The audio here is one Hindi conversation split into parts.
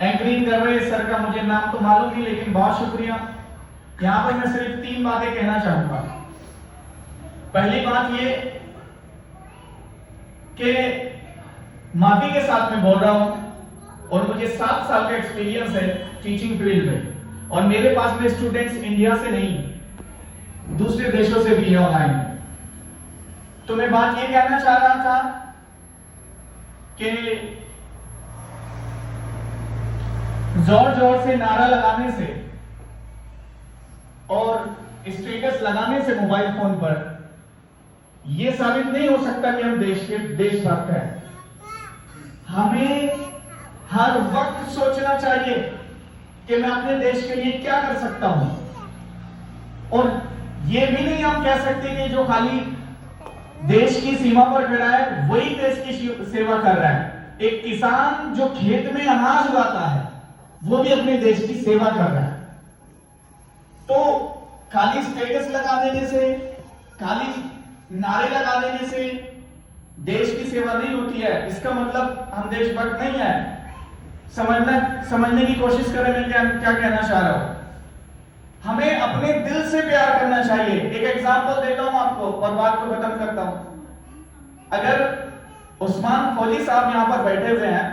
एंकरिंग कर रहे सर का मुझे नाम तो मालूम नहीं, लेकिन बहुत शुक्रिया। यहां पर मैं सिर्फ 3 बातें कहना चाहूंगा। पहली बात ये कि माफी के साथ में बोल रहा हूं और मुझे 7 साल का एक्सपीरियंस है टीचिंग फील्ड में, और मेरे पास में स्टूडेंट्स इंडिया से नहीं दूसरे देशों से भी है ऑनलाइन। तो मैं बात ये कहना चाह रहा था कि जोर जोर से नारा लगाने से और स्टेटस लगाने से मोबाइल फोन पर यह साबित नहीं हो सकता कि हम देशभक्त हैं। हमें हर वक्त सोचना चाहिए कि मैं अपने देश के लिए क्या कर सकता हूं, और यह भी नहीं हम कह सकते कि जो खाली देश की सीमा पर खड़ा है वही देश की सेवा कर रहा है। एक किसान जो खेत में अनाज उगाता है वो भी अपने देश की सेवा कर रहा है। तो खाली स्टेटस लगा देने से, खाली नारे लगा देने से देश की सेवा नहीं होती है। इसका मतलब हम देशभक्त नहीं है। समझने की कोशिश करें मैं क्या कहना चाह रहा हूं। हमें अपने दिल से प्यार करना चाहिए। एक एग्जांपल देता हूं आपको और बात को खत्म करता हूं। अगर उस्मान फौजी साहब यहां पर बैठे हुए हैं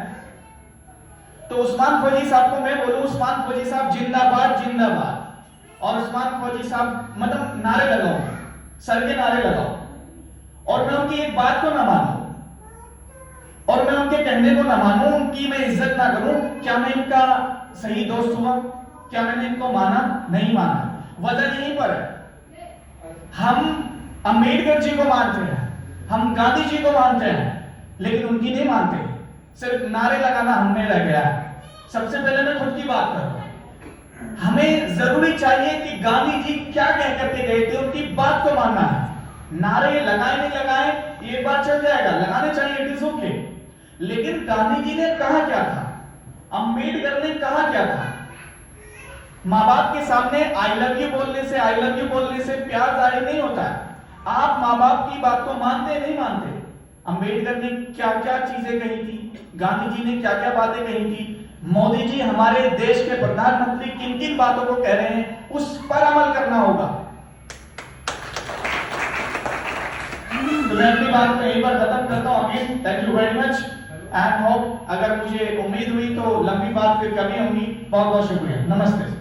तो उस्मान फौजी साहब को मैं बोलूं उस्मान फौजी साहब जिंदाबाद जिंदाबाद, और उस्मान फौजी साहब मतलब नारे लगाओ, सर के नारे लगाओ, और मैं उनकी एक बात को ना मानूं और मैं उनके कहने को ना मानूं, उनकी मैं इज्जत ना करूं, क्या मैं इनका सही दोस्त हुआ? क्या मैंने इनको माना? नहीं माना। वजह यहीं पर है, हम अंबेडकर जी को मानते हैं, हम गांधी जी को मानते हैं, लेकिन उनकी नहीं मानते। सिर्फ नारे लगाना हमने रह गया है। सबसे पहले मैं खुद की बात करूं। हमें जरूरी चाहिए कि गांधी जी क्या कह करके गए थे उनकी बात को मानना है। नारे लगाए नहीं लगाए ये बात चल जाएगा, लगाने चाहिए, इट इज ओके, लेकिन गांधी जी ने कहा क्या था, अंबेडकर ने कहा क्या था? माँ बाप के सामने आई लव यू बोलने से प्यार जाहिर नहीं होता है। आप माँ बाप की बात को मानते नहीं मानते? अंबेडकर ने क्या क्या चीजें कही थी, गांधी जी ने क्या क्या बातें कही थी, मोदी जी हमारे देश के प्रधानमंत्री किन किन बातों को कह रहे हैं, उस पर अमल करना होगा। तो मैं अपनी बात को यहीं पर खत्म करता हूं। Again thank you very much and hope, अगर मुझे उम्मीद हुई तो लंबी बात फिर कभी होंगी। बहुत बहुत शुक्रिया। नमस्ते।